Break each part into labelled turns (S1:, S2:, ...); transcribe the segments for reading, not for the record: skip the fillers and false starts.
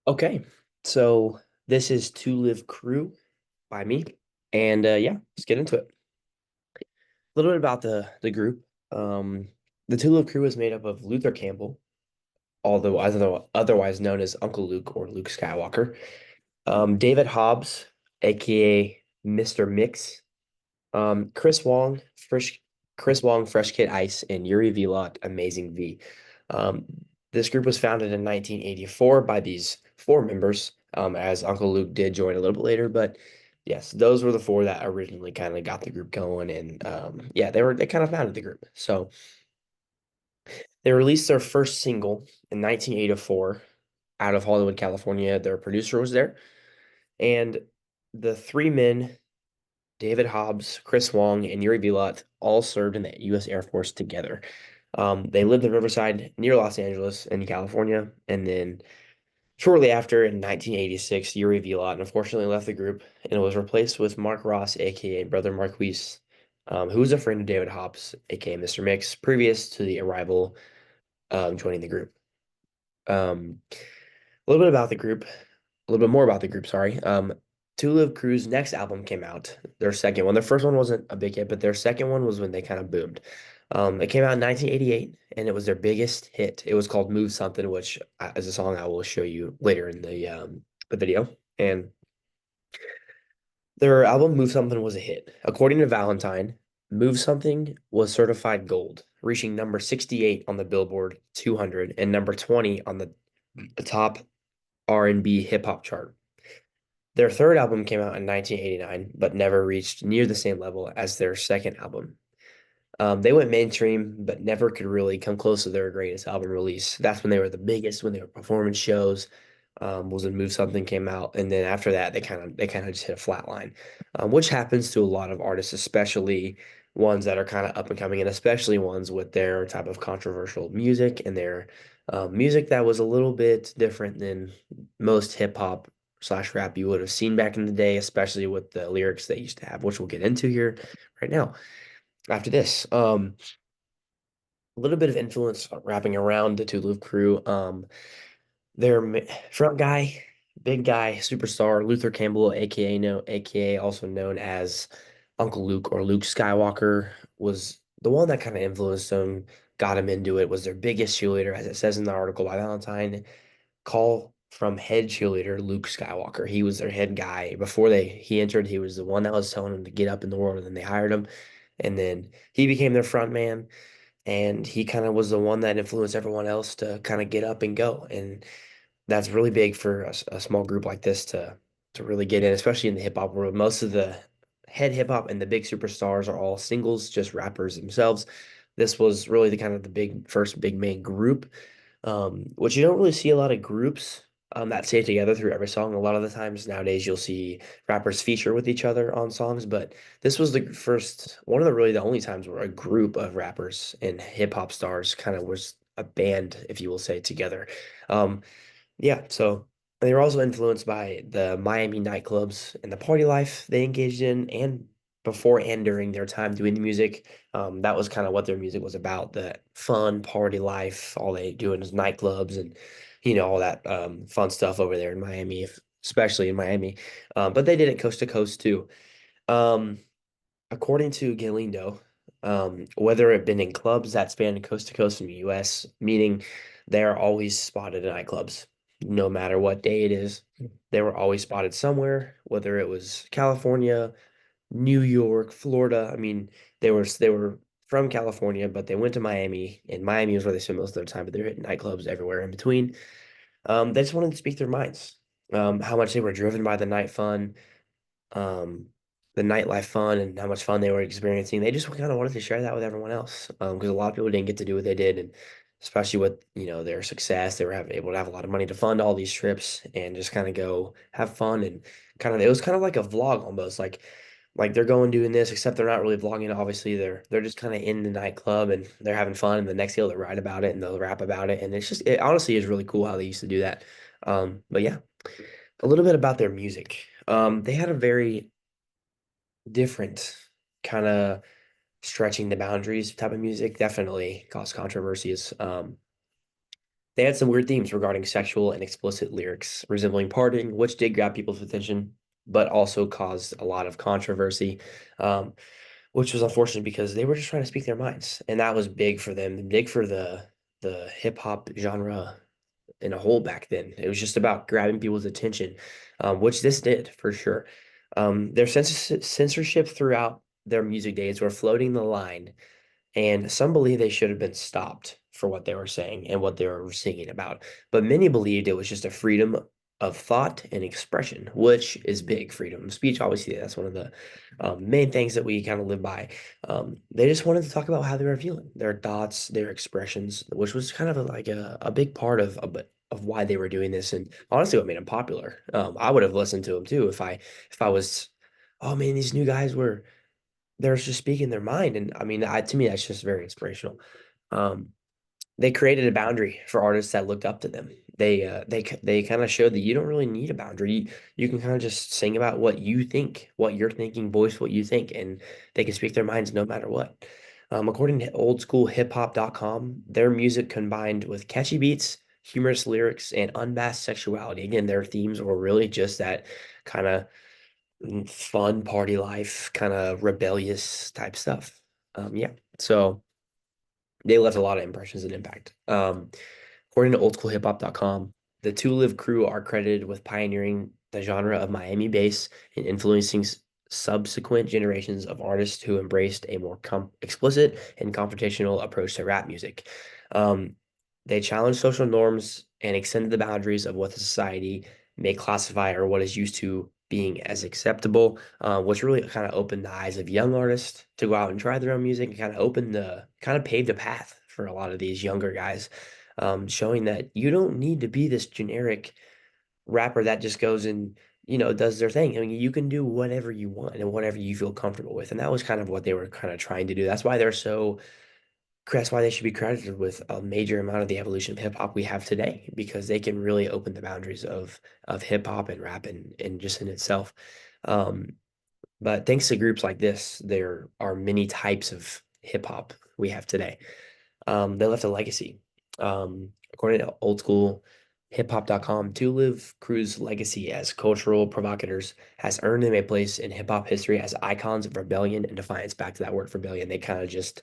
S1: Okay, so this is To Live Crew by me, and yeah, let's get into it. A little bit about the group. The To Live Crew is made up of Luther Campbell, although otherwise known as Uncle Luke or Luke Skywalker, David Hobbs, aka Mr. Mix, Chris Wong, Fresh Kid Ice, and Yuri Vilot, Amazing V. Um, this group was founded in 1984 by these four members, as Uncle Luke did join a little bit later. But yes, those were the four that originally kind of got the group going, and yeah, they kind of founded the group. So they released their first single in 1984 out of Hollywood, California. Their producer was there, and the three men, David Hobbs, Chris Wong, and Yuri Vilot, all served in the U.S. Air Force together. They lived in Riverside near Los Angeles in California. And then shortly after, in 1986, Yuri Vilot unfortunately left the group and was replaced with Mark Ross, aka Brother Marquise, who was a friend of David Hobbs, aka Mr. Mix, previous to the arrival joining the group. A little bit about the group, a little bit more about the group, sorry. Two Live Crew's next album came out, their second one. Their first one wasn't a big hit, but their second one was when they kind of boomed. It came out in 1988, and it was their biggest hit. It was called Move Something, which is a song I will show you later in the video. And their album Move Something was a hit. According to Valentine, Move Something was certified gold, reaching number 68 on the Billboard 200 and number 20 on the top R&B hip hop chart. Their third album came out in 1989, but never reached near the same level as their second album. They went mainstream, but never could really come close to their greatest album release. That's when they were the biggest, when they were performing shows. Was when Move Something came out, and then after that, they kind of just hit a flat line, which happens to a lot of artists, especially ones that are kind of up and coming, and especially ones with their type of controversial music and their music that was a little bit different than most hip hop slash rap you would have seen back in the day, especially with the lyrics they used to have, which we'll get into here right now after this. A little bit of influence wrapping around the Two Live Crew. Front guy, big guy, superstar Luther Campbell, aka also known as Uncle Luke or Luke Skywalker, was the one that kind of influenced them, got him into it. Was their biggest cheerleader, as it says in the article by Valentine. Call from head cheerleader Luke Skywalker. He was their head guy before he entered. He was the one that was telling them to get up in the world, and then they hired him, and then he became their front man, and he kind of was the one that influenced everyone else to kind of get up and go. And that's really big for a small group like this to really get in, especially in the hip hop world. Most of the head hip hop and the big superstars are all singles, just rappers themselves. This was really the kind of the first big main group, which you don't really see a lot of groups that stay together through every song. A lot of the times nowadays you'll see rappers feature with each other on songs, but this was the first, one of the really the only times where a group of rappers and hip hop stars kind of was a band, if you will say, together. Um, yeah, so they were also influenced by the Miami nightclubs and the party life they engaged in, and before and during their time doing the music. That was kind of what their music was about, the fun party life. All they doing is nightclubs and, all that fun stuff over there in Miami, especially in Miami. But they did it coast to coast too. Um, According to Galindo, whether it been in clubs that span coast to coast in the US, meaning they are always spotted in nightclubs, no matter what day it is. They were always spotted somewhere, whether it was California, New York, Florida. I mean, they were from California, but they went to Miami, and Miami was where they spent most of their time, but they're hitting nightclubs everywhere in between. They just wanted to speak their minds. How much they were driven by the night fun, um, the nightlife fun and how much fun they were experiencing. They just kind of wanted to share that with everyone else, because a lot of people didn't get to do what they did, and especially with their success, they were able to have a lot of money to fund all these trips and just kind of go have fun. And kind of it was kind of like a vlog almost, like they're going doing this, except they're not really vlogging. Obviously, they're just kind of in the nightclub and they're having fun. And the next day they'll write about it and they'll rap about it, and it honestly is really cool how they used to do that. But yeah, a little bit about their music. They had a very different kind of stretching the boundaries type of music. Definitely caused controversies. They had some weird themes regarding sexual and explicit lyrics resembling partying, which did grab people's attention, but also caused a lot of controversy, um, which was unfortunate because they were just trying to speak their minds, and that was big for them, big for the hip hop genre in a whole back then. It was just about grabbing people's attention, which this did for sure. Their censorship throughout their music days were floating the line, and some believe they should have been stopped for what they were saying and what they were singing about. But many believed it was just a freedom of thought and expression, which is big. Freedom of speech. Obviously, that's one of the main things that we kind of live by. They just wanted to talk about how they were feeling, their thoughts, their expressions, which was kind of like a big part of why they were doing this, and honestly, what made them popular. I would have listened to them too if I was, oh man, these new guys were they're just speaking their mind. And I mean, to me, that's just very inspirational. Um, they created a boundary for artists that looked up to them. They kind of showed that you don't really need a boundary. You can kind of just sing about what you think, what you're thinking, voice what you think, and they can speak their minds no matter what. According to oldschoolhiphop.com, their music combined with catchy beats, humorous lyrics, and unmasked sexuality. Again, their themes were really just that kind of fun party life, kind of rebellious type stuff. Yeah. So they left a lot of impressions and impact. According to oldschoolhiphop.com, the Two Live crew are credited with pioneering the genre of Miami bass and influencing subsequent generations of artists who embraced a more explicit and confrontational approach to rap music. Um, they challenged social norms and extended the boundaries of what the society may classify or what is used to being as acceptable, which really kind of opened the eyes of young artists to go out and try their own music and kind of paved a path for a lot of these younger guys, showing that you don't need to be this generic rapper that just goes and does their thing. I mean, you can do whatever you want and whatever you feel comfortable with, and that was kind of what they were kind of trying to do. That's why they should be credited with a major amount of the evolution of hip hop we have today, because they can really open the boundaries of hip hop and rap and just in itself. Um, but thanks to groups like this, there are many types of hip hop we have today. They left a legacy. According to old school hip-hop.com, To Live Crew's legacy as cultural provocateurs has earned them a place in hip hop history as icons of rebellion and defiance. Back to that word rebellion. They kind of just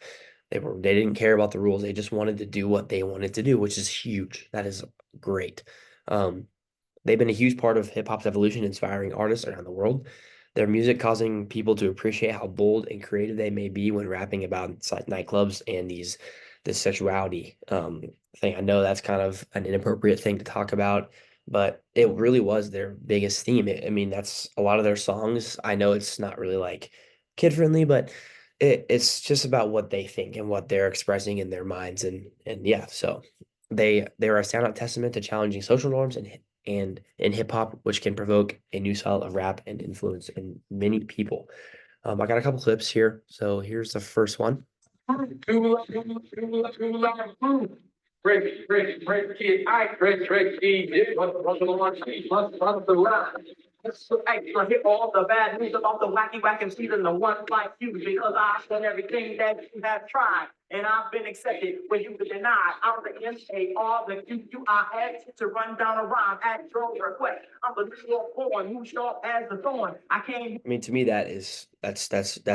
S1: they didn't care about the rules. They just wanted to do what they wanted to do, which is huge. That is great. Um, They've been a huge part of hip hop's evolution, inspiring artists around the world. Their music causing people to appreciate how bold and creative they may be when rapping about nightclubs and this sexuality thing. I know that's kind of an inappropriate thing to talk about, but it really was their biggest theme. I mean, that's a lot of their songs. I know it's not really like kid friendly, but it's just about what they think and what they're expressing in their minds, and yeah, so they are a standout testament to challenging social norms and in hip hop, which can provoke a new style of rap and influence in many people. I got a couple clips here. So here's the first one. Break it, I break it, the line. So extra hit all the bad news about the wacky whack and season the one like you because I've done everything that you have tried and I've been accepted when you've been denied. I'm the MAR, the QQ I had to run down a rhyme at your request. I'm the New York born, who sharp as the thorn. I came. I mean, to me, that's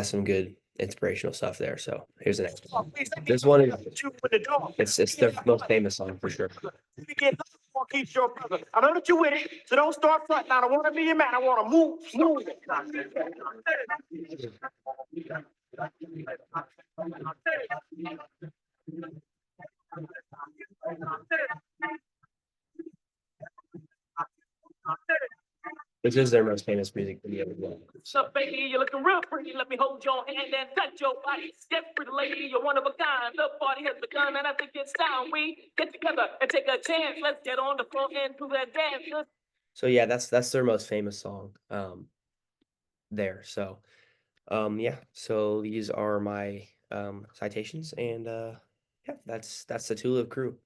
S1: some good inspirational stuff there. So here's the next one. This one is it's their most famous song for sure. Keep your brother. I know that you with it, so don't start fronting. I don't want to be your man. I want to move it. This is their most famous music video as well. What's up, baby? You're looking real pretty. Let me hold your hand and touch your body. Step pretty lady, you're one of a kind. The party has begun, and I think it's time we get together and take a chance. Let's get on the floor and do that dance. So yeah, that's their most famous song. There. So yeah. So these are my citations, and yeah, that's the Two Live Crew.